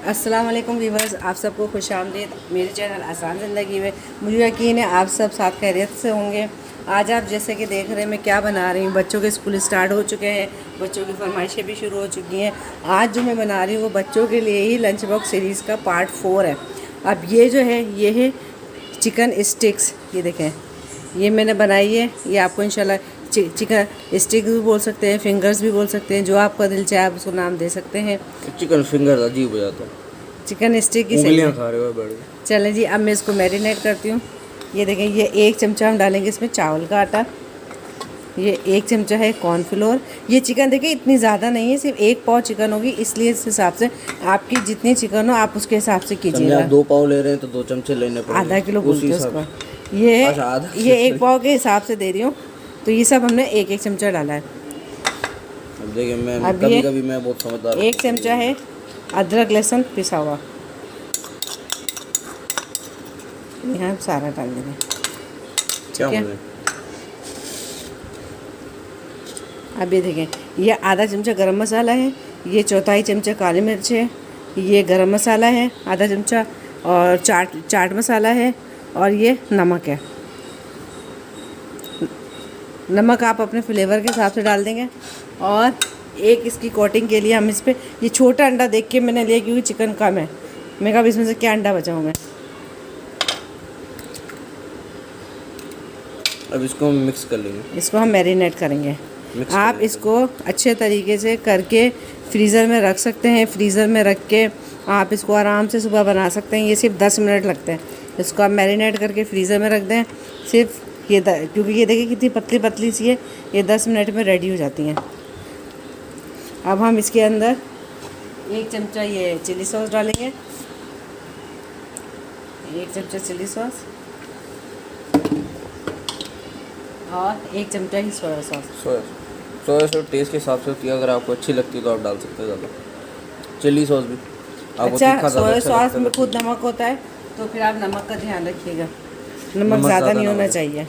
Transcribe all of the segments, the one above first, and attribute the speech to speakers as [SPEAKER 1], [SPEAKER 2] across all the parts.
[SPEAKER 1] अस्सलाम वालेकुम वीवर्स, आप सबको खुशामदीद मेरे चैनल आसान ज़िंदगी में। मुझे यकीन है आप सब साथ खैरियत से होंगे। आज आप जैसे कि देख रहे हैं मैं क्या बना रही हूँ। बच्चों के स्कूल स्टार्ट हो चुके हैं, बच्चों की फरमाइशें भी शुरू हो चुकी हैं। आज जो मैं बना रही हूँ वो बच्चों के लिए ही लंच बॉक्स सीरीज़ का पार्ट 4 है। अब ये जो है ये है चिकन स्टिक्स। ये देखें, ये मैंने बनाई है। ये आपको इंशाल्लाह चिकन स्टिक भी बोल सकते हैं, फिंगर्स भी बोल सकते हैं, जो आपका दिल चाहे आप उसको नाम दे सकते हैं।
[SPEAKER 2] चिकन फिंगर अजीब हो जाता है,
[SPEAKER 1] चिकन स्टिक ही सही
[SPEAKER 2] उंगलियां
[SPEAKER 1] है।
[SPEAKER 2] खा रहे हो बैठ के।
[SPEAKER 1] चलें जी, अब मैं इसको मैरिनेट करती हूँ। ये देखें, ये 1 चमचा हम डालेंगे इसमें चावल का आटा। ये 1 चमचा है कॉर्नफ्लोर। ये चिकन देखिए इतनी ज़्यादा नहीं है, सिर्फ 1 पाव चिकन होगी, इसलिए इस हिसाब से आपकी जितनी चिकन हो आप उसके हिसाब से
[SPEAKER 2] समझे, आप
[SPEAKER 1] कीजिएगा।
[SPEAKER 2] 2 पाव ले रहे हैं तो 2 चमचे लेने पड़ेंगे।
[SPEAKER 1] आधा किलो
[SPEAKER 2] उसी
[SPEAKER 1] बोलते हैं
[SPEAKER 2] हिसाब
[SPEAKER 1] उसको।
[SPEAKER 2] से।
[SPEAKER 1] ये
[SPEAKER 2] अच्छा, आधा
[SPEAKER 1] ये
[SPEAKER 2] किलो।
[SPEAKER 1] 1 पाव के हिसाब से दे रही हूँ। तो ये सब हमने 1 चमचा डाला है।
[SPEAKER 2] अब देखिए, मैं
[SPEAKER 1] अब
[SPEAKER 2] कभी
[SPEAKER 1] ये
[SPEAKER 2] कभी मैं बहुत समझदार
[SPEAKER 1] 1 चमचा है अदरक लहसुन पिसा हुआ। यहाँ सारा डाल देंगे,
[SPEAKER 2] क्या
[SPEAKER 1] ठीक है।
[SPEAKER 2] बोले।
[SPEAKER 1] अब ये देखें, ये आधा चमचा गरम मसाला है, ये चौथाई चमचा काली मिर्च है, ये गरम मसाला है आधा चमचा, और चाट मसाला है, और ये नमक है। नमक आप अपने फ्लेवर के हिसाब से डाल देंगे। और एक इसकी कोटिंग के लिए हम इस पर ये छोटा अंडा देख के मैंने लिया, क्योंकि चिकन कम है। मैं कहा इसमें से क्या अंडा बचाऊँ मैं।
[SPEAKER 2] अब इसको हम मिक्स कर लेंगे।
[SPEAKER 1] इसको हम मैरिनेट करेंगे।
[SPEAKER 2] मिक्स
[SPEAKER 1] आप
[SPEAKER 2] करेंगे।
[SPEAKER 1] इसको अच्छे तरीके से करके फ्रीज़र में रख सकते हैं। फ्रीज़र में रख के आप इसको आराम से सुबह बना सकते हैं। ये सिर्फ 10 मिनट लगते हैं। इसको आप मैरिनेट करके फ्रीज़र में रख दें। सिर्फ ये क्योंकि ये देखिए कितनी पतली पतली सी है, ये 10 मिनट में रेडी हो जाती हैं। अब हम इसके अंदर 1 चमचा ये चिली सॉस डालेंगे। 1 चमचा चिली सॉस और 1 चमचा ही soya sauce.
[SPEAKER 2] Soya sauce taste के हिसाब से होती है, अगर आपको अच्छी लगती है तो आप डाल सकते हैं ज़्यादा। चिली सॉस भी आपको
[SPEAKER 1] अच्छा,
[SPEAKER 2] तीखा ज़्यादा
[SPEAKER 1] सोया
[SPEAKER 2] अच्छा
[SPEAKER 1] सॉस
[SPEAKER 2] लगता है
[SPEAKER 1] में
[SPEAKER 2] तो
[SPEAKER 1] खुद नमक होता है, तो फिर आप नमक का ध्यान रखिएगा। नमक
[SPEAKER 2] नमक
[SPEAKER 1] ज़्यादा नहीं
[SPEAKER 2] ना
[SPEAKER 1] होना
[SPEAKER 2] हो।
[SPEAKER 1] चाहिए।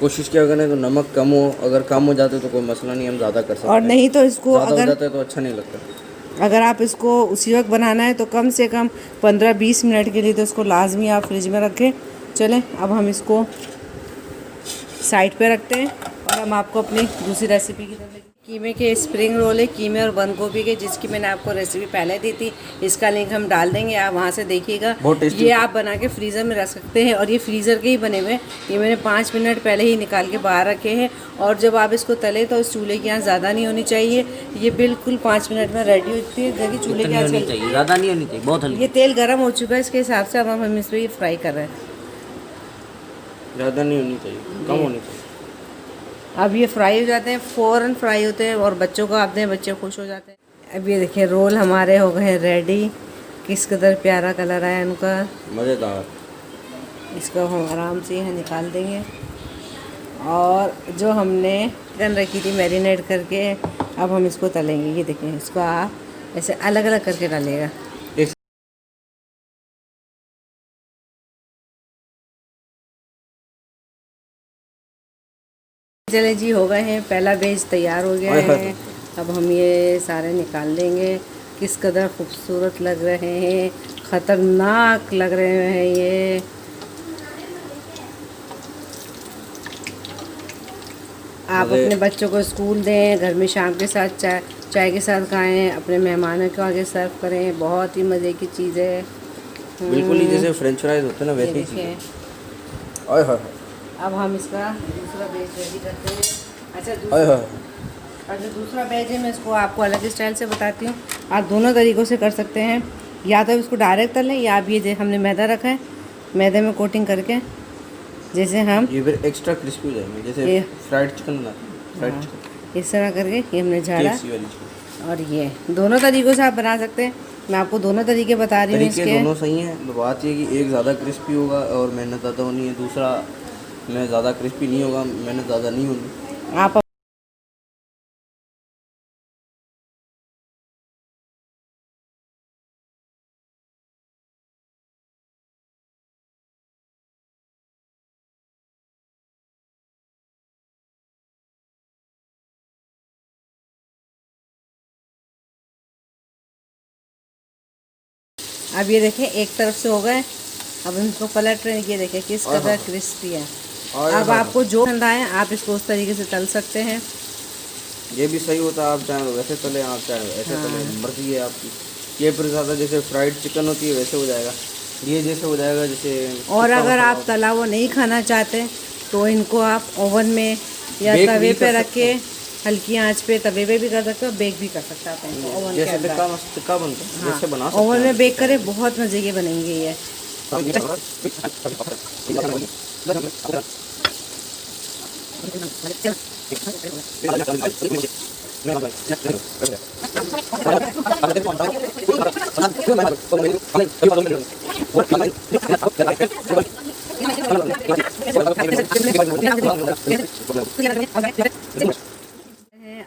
[SPEAKER 2] कोशिश किया करें तो नमक कम हो। अगर कम हो जाते तो कोई मसला नहीं, हम ज़्यादा कर सकते
[SPEAKER 1] और
[SPEAKER 2] हैं।
[SPEAKER 1] नहीं तो इसको
[SPEAKER 2] ज़्यादा हो
[SPEAKER 1] अगर
[SPEAKER 2] जाता है तो अच्छा नहीं लगता।
[SPEAKER 1] अगर आप इसको उसी वक्त बनाना है तो कम से कम 15-20 मिनट के लिए तो इसको लाजमी आप फ्रिज में रखें। चलें, अब हम इसको साइड पे रखते हैं और हम आपको अपनी दूसरी रेसिपी की तरफ। कीमे के स्प्रिंग रोल है, कीमे और बंद गोभी के, जिसकी मैंने आपको रेसिपी पहले दी थी। इसका लिंक हम डाल देंगे, आप वहाँ से देखिएगा।
[SPEAKER 2] बहुत टेस्टी
[SPEAKER 1] ये
[SPEAKER 2] होता है।
[SPEAKER 1] आप बना के फ्रीज़र में रख सकते हैं, और ये फ्रीज़र के ही बने हुए हैं। ये मैंने 5 मिनट पहले ही निकाल के बाहर रखे हैं। और जब आप इसको तलें तो इस चूल्हे की आँच ज़्यादा नहीं होनी चाहिए। ये बिल्कुल 5 मिनट में रेडी होती है। देखिए चूल्हे की आँच
[SPEAKER 2] चाहिए, ज़्यादा नहीं होनी चाहिए, बहुत
[SPEAKER 1] ये तेल गर्म हो चुका है, इसके हिसाब से अब हम इस पर ये फ्राई कर रहे हैं।
[SPEAKER 2] ज़्यादा नहीं होनी चाहिए, कम होनी चाहिए।
[SPEAKER 1] अब ये फ्राई हो जाते हैं, फ़ौरन फ्राई होते हैं, और बच्चों को आप दें, बच्चे खुश हो जाते हैं। अब ये देखिए रोल हमारे हो गए हैं रेडी। किस कदर प्यारा कलर आया इनका,
[SPEAKER 2] मज़ेदार।
[SPEAKER 1] इसको हम आराम से यहाँ निकाल देंगे। और जो हमने चिकन रखी थी मैरिनेट करके, अब हम इसको तलेंगे। ये देखें, इसको आप ऐसे अलग अलग करके डालिएगा।
[SPEAKER 2] एक
[SPEAKER 1] चले जी, हो गए हैं, पहला बेच तैयार हो गया
[SPEAKER 2] ओए होए
[SPEAKER 1] है।
[SPEAKER 2] होए।
[SPEAKER 1] अब हम ये सारे निकाल लेंगे। किस कदर खूबसूरत लग रहे हैं, ख़तरनाक लग रहे हैं ये। आप
[SPEAKER 2] मज़े।
[SPEAKER 1] अपने बच्चों को स्कूल दें, घर में शाम के साथ चाय के साथ खाएं, अपने मेहमानों को आगे सर्व करें। बहुत ही मज़े की चीज़ है।
[SPEAKER 2] बिल्कुल ही जैसे फ्रेंच फ्राइज होते हैं ना,
[SPEAKER 1] ये
[SPEAKER 2] वैसे ही चीज़ है।
[SPEAKER 1] देखें,
[SPEAKER 2] ओए होए
[SPEAKER 1] अब हम इसका दूसरा बेच रेडी करते हैं। अच्छा,
[SPEAKER 2] ओए
[SPEAKER 1] दूसरा
[SPEAKER 2] होए।
[SPEAKER 1] और जो दूसरा बैच है मैं इसको आपको अलग स्टाइल से बताती हूँ। आप दोनों तरीक़ों से कर सकते हैं, या तो इसको डायरेक्ट तल लें, या आप ये हमने मैदा रखा है, मैदे में कोटिंग करके जैसे हम
[SPEAKER 2] ये फिर एक्स्ट्रा क्रिस्पी हो जाएंगे, जैसे
[SPEAKER 1] ये
[SPEAKER 2] फ्राइड चिकन बनाते हैं। फ्राइड
[SPEAKER 1] हाँ,
[SPEAKER 2] चिकन,
[SPEAKER 1] इस तरह करके ये हमने झाड़ा।
[SPEAKER 2] KFC वाली चिकन।
[SPEAKER 1] और ये दोनों तरीक़ों से आप बना सकते हैं। मैं आपको दोनों तरीके बता रही हूँ
[SPEAKER 2] तरीके
[SPEAKER 1] इसके।
[SPEAKER 2] दोनों सही हैं, तो बात ये कि एक ज़्यादा क्रिस्पी होगा और मेहनत ज़्यादा होनी है, दूसरा में ज़्यादा क्रिस्पी नहीं होगा, मेहनत ज़्यादा नहीं होनी।
[SPEAKER 1] आप अब ये देखें एक तरफ से हो गए, अब इनको पलट रहे हैं। ये देखें किस कदर क्रिस्पी है। अब आपको जो पसंद आए आप इसको उस तरीके से तल सकते हैं।
[SPEAKER 2] ये भी सही होता है, आप चाहे वैसे तले, आप चाहे ऐसे तले, मर्जी है आपकी। ये फिर ज़्यादा जैसे फ्राइड चिकन होती है वैसे हो जाएगा, ये जैसे हो जाएगा जैसे।
[SPEAKER 1] और अगर आप तला हुआ नहीं खाना चाहते तो इनको आप ओवन में या
[SPEAKER 2] बेक
[SPEAKER 1] तवे
[SPEAKER 2] भी
[SPEAKER 1] पे
[SPEAKER 2] कर
[SPEAKER 1] रख के हल्की आंच पे तवे पे भी कर सकते हो, बेक भी कर सकते हैं आप इनको ओवन के
[SPEAKER 2] जैसे
[SPEAKER 1] अंदर।
[SPEAKER 2] टिक्का बनता है वैसे बना सकते
[SPEAKER 1] ओवन
[SPEAKER 2] हैं।
[SPEAKER 1] में बेक करें, बहुत मज़े के बनेंगे ये। है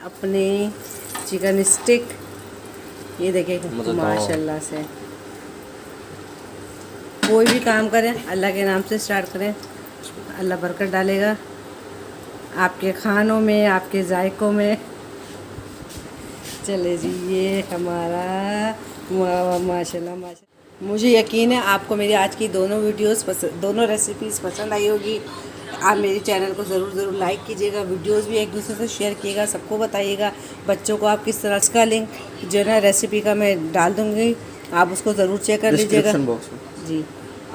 [SPEAKER 1] अपने चिकन स्टिक, ये देखिए माशाल्लाह से। कोई भी काम करें अल्लाह के नाम से स्टार्ट करें, अल्लाह बरकत डालेगा आपके खानों में, आपके जायकों में। चले जी, ये हमारा माशाल्लाह माशाल्लाह। मुझे यकीन है आपको मेरी आज की दोनों रेसिपीज़ पसंद आई होगी। आप मेरे चैनल को ज़रूर लाइक कीजिएगा, वीडियोस भी एक दूसरे से शेयर कीजिएगा, सबको बताइएगा। बच्चों को आप किस तरह, इसका लिंक जो है ना रेसिपी का मैं डाल दूँगी, आप उसको ज़रूर चेक कर लीजिएगा
[SPEAKER 2] बॉक्स में
[SPEAKER 1] जी।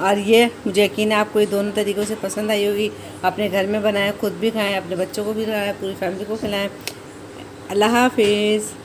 [SPEAKER 1] और ये मुझे यकीन है आपको ये दोनों तरीक़ों से पसंद आई होगी। अपने घर में बनाएं, खुद भी खाएं, अपने बच्चों को भी खिलाएं, पूरी फैमिली को खिलाएं। अल्लाह हाफिज़।